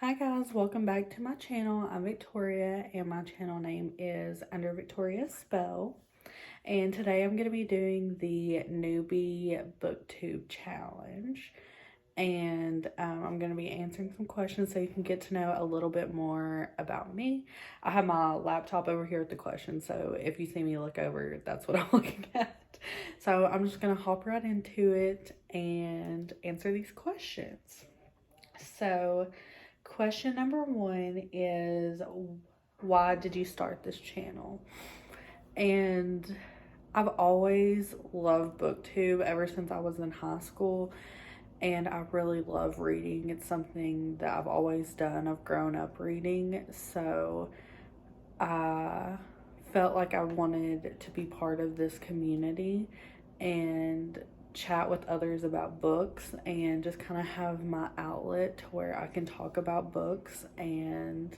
Hi guys, welcome back to my channel. I'm Victoria and my channel name is Under Victoria Spell. And today I'm going to be doing the newbie booktube challenge. And I'm going to be answering some questions so you can get to know a little bit more about me. I have my laptop over here with the questions, so if you see me look over, that's what I'm looking at. So I'm just going to hop right into it and answer these questions. So question number one is, why did you start this channel? And I've always loved booktube ever since I was in high school, and I really love reading. It's something that I've always done. I've grown up reading, so I felt like I wanted to be part of this community and chat with others about books and just kind of have my outlet to where I can talk about books and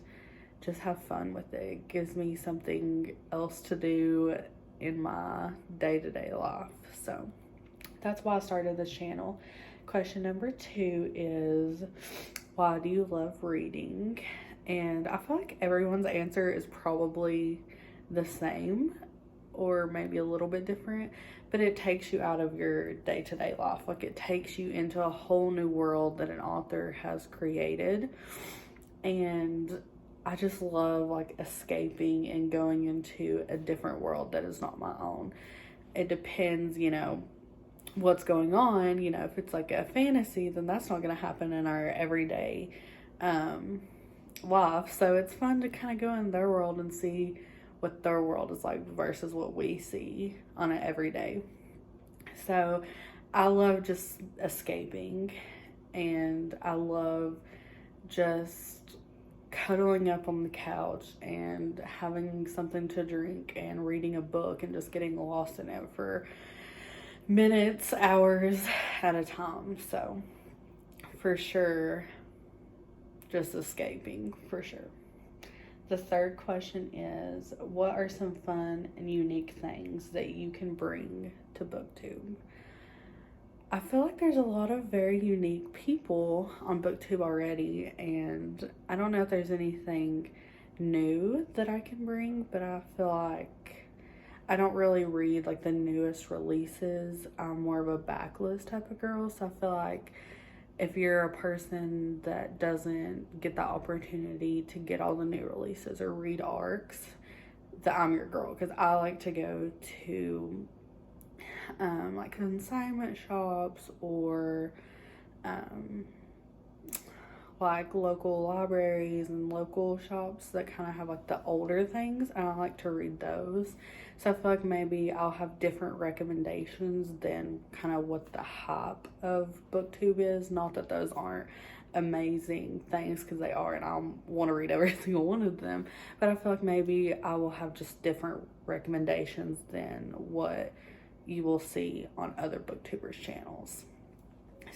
just have fun with it. It gives me something else to do in my day-to-day life. So that's why I started this channel. Question number two is, why do you love reading? And I feel like everyone's answer is probably the same or maybe a little bit different, but it takes you out of your day-to-day life. Like, it takes you into a whole new world that an author has created. And I just love like escaping and going into a different world that is not my own. It depends, what's going on. If it's like a fantasy, then that's not going to happen in our everyday life. So it's fun to kind of go in their world and see what their world is like versus what we see on an everyday. So I love just escaping, and I love just cuddling up on the couch and having something to drink and reading a book and just getting lost in it for minutes, hours at a time. So for sure, just escaping, for sure. The third question is, what are some fun and unique things that you can bring to BookTube? I feel like there's a lot of very unique people on BookTube already, and I don't know if there's anything new that I can bring, but I feel like I don't really read like the newest releases. I'm more of a backlist type of girl, so I feel like if you're a person that doesn't get the opportunity to get all the new releases or read arcs, that I'm your girl, because I like to go to like consignment shops or like local libraries and local shops that kind of have like the older things, and I like to read those. So I feel like maybe I'll have different recommendations than kind of what the hype of BookTube is. Not that those aren't amazing things, because they are, and I want to read every single one of them, but I feel like maybe I will have just different recommendations than what you will see on other booktubers channels.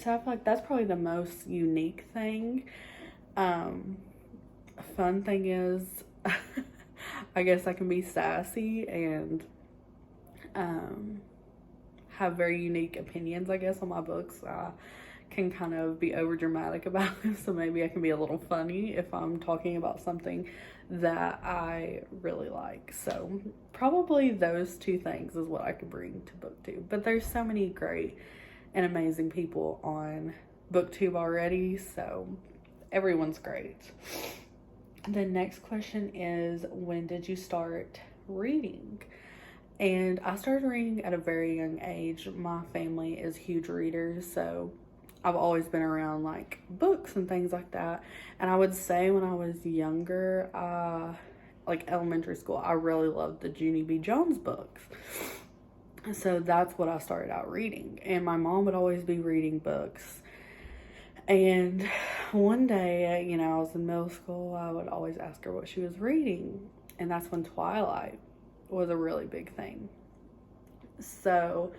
So I feel like that's probably the most unique thing. Fun thing is, I guess I can be sassy and have very unique opinions, I guess, on my books. I can kind of be over dramatic about it, so maybe I can be a little funny if I'm talking about something that I really like. So probably those two things is what I could bring to BookTube. But there's so many great and amazing people on BookTube already, so everyone's great. The next question is, when did you start reading? And I started reading at a very young age. My family is huge readers, so I've always been around like books and things like that. And I would say when I was younger, like elementary school, I really loved the Junie B. Jones books. So that's what I started out reading. And my mom would always be reading books. And one day, I was in middle school, I would always ask her what she was reading. And that's when Twilight was a really big thing. So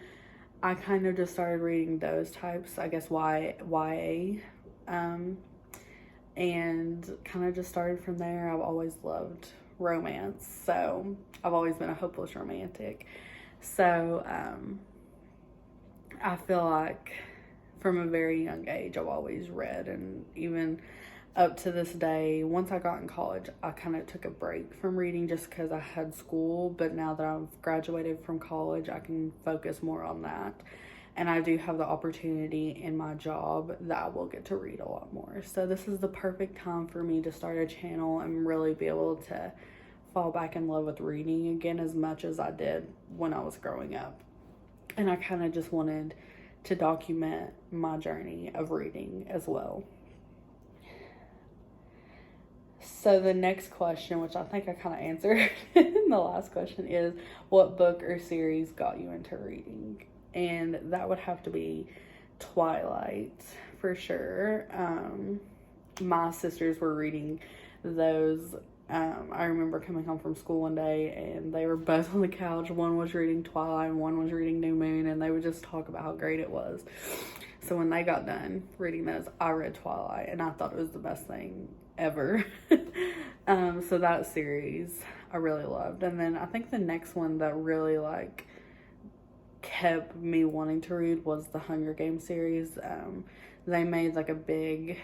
I kind of just started reading those types, I guess YA, and kind of just started from there. I've always loved romance, so I've always been a hopeless romantic. So I feel like from a very young age, I've always read, and even up to this day. Once I got in college, I kind of took a break from reading just because I had school, but now that I've graduated from college, I can focus more on that. And I do have the opportunity in my job that I will get to read a lot more. So this is the perfect time for me to start a channel and really be able to fall back in love with reading again as much as I did when I was growing up. And I kind of just wanted to document my journey of reading as well. So the next question, which I think I kind of answered in the last question, is what book or series got you into reading? And that would have to be Twilight for sure. My sisters were reading those. I remember coming home from school one day and they were both on the couch. One was reading Twilight and one was reading New Moon, and they would just talk about how great it was. So when they got done reading those, I read Twilight and I thought it was the best thing ever. So that series I really loved. And then I think the next one that really like kept me wanting to read was the Hunger Games series. They made like a big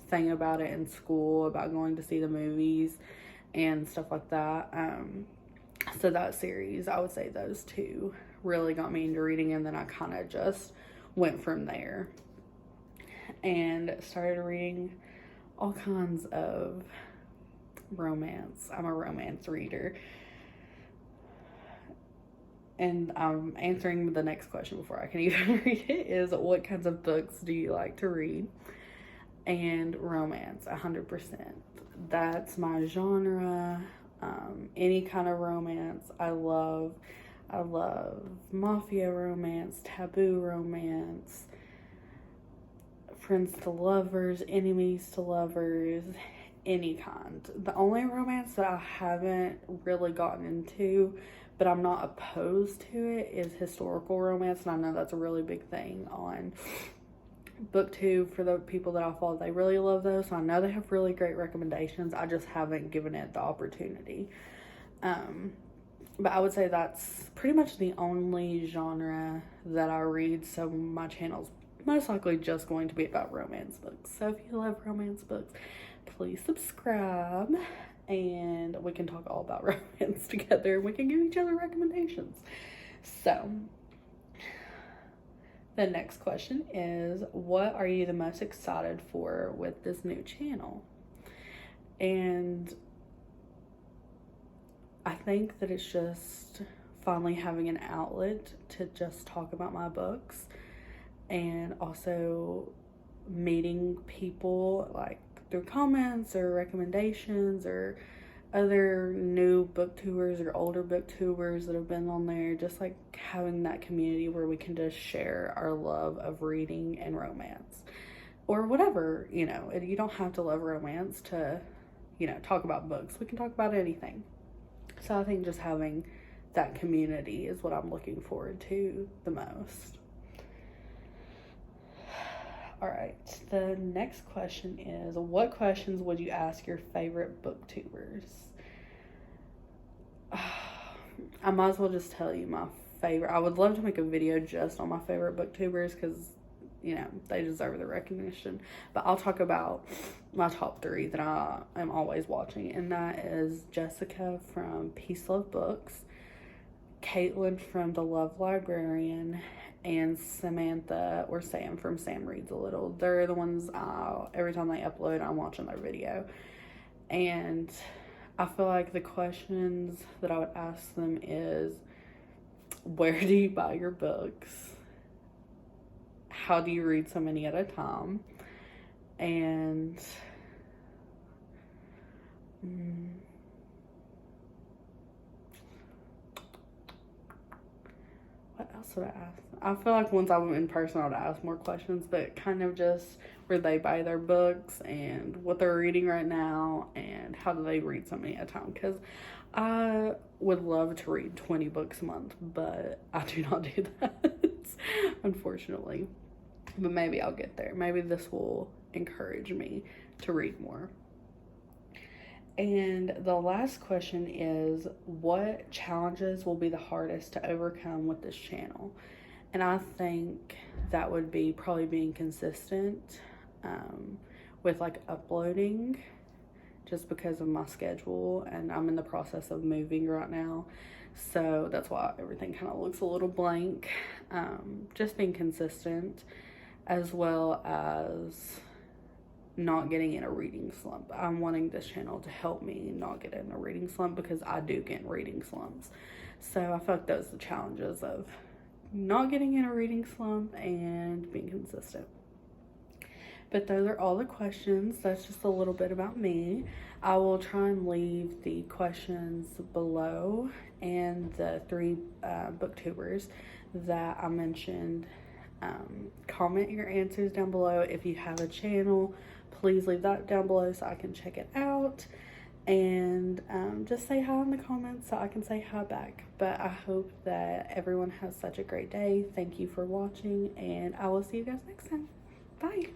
thing about it in school, about going to see the movies and stuff like that. So that series, I would say those two really got me into reading, and then I kind of just went from there and started reading all kinds of romance. I'm a romance reader. And I'm answering the next question before I can even read it, is what kinds of books do you like to read? And romance, 100%. That's my genre. Any kind of romance I love. I love mafia romance, taboo romance, friends to lovers, enemies to lovers, any kind. The only romance that I haven't really gotten into, but I'm not opposed to it, is historical romance. And I know that's a really big thing on Booktube for the people that I follow. They really love those. So I know they have really great recommendations. I just haven't given it the opportunity. But I would say that's pretty much the only genre that I read. So my channel's most likely just going to be about romance books. So if you love romance books, please subscribe and we can talk all about romance together. We can give each other recommendations. So the next question is, what are you the most excited for with this new channel? And I think that it's just finally having an outlet to just talk about my books, and also meeting people like through comments or recommendations or other new booktubers or older booktubers that have been on there. Just like having that community where we can just share our love of reading and romance, or whatever, you know. You don't have to love romance to, you know, talk about books. We can talk about anything. So I think just having that community is what I'm looking forward to the most. All right, the next question is, what questions would you ask your favorite booktubers? I might as well just tell you my favorite. I would love to make a video just on my favorite booktubers because, you know, they deserve the recognition. But I'll talk about my top 3 that I am always watching, and that is Jessica from Peace Love Books, Caitlyn from The Love Librarian, and Samantha or Sam from Sam Reads a Little. They're the ones every time they upload, I'm watching their video. And I feel like the questions that I would ask them is, where do you buy your books? How do you read so many at a time? And what else would I ask? I feel like once I went in person, I would ask more questions, but kind of just where they buy their books and what they're reading right now and how do they read so many at a time. Because I would love to read 20 books a month, but I do not do that, unfortunately. But maybe I'll get there. Maybe this will encourage me to read more. And the last question is, what challenges will be the hardest to overcome with this channel? And I think that would be probably being consistent with like uploading just because of my schedule, and I'm in the process of moving right now, so that's why everything kind of looks a little blank. Just being consistent, as well as not getting in a reading slump. I'm wanting this channel to help me not get in a reading slump, because I do get in reading slumps. So I feel like those are the challenges of not getting in a reading slump and being consistent. But those are all the questions. That's just a little bit about me. I will try and leave the questions below, and the 3 booktubers that I mentioned. Comment your answers down below. If you have a channel, please leave that down below so I can check it out. And just say hi in the comments so I can say hi back. But I hope that everyone has such a great day. Thank you for watching, and I will see you guys next time. Bye.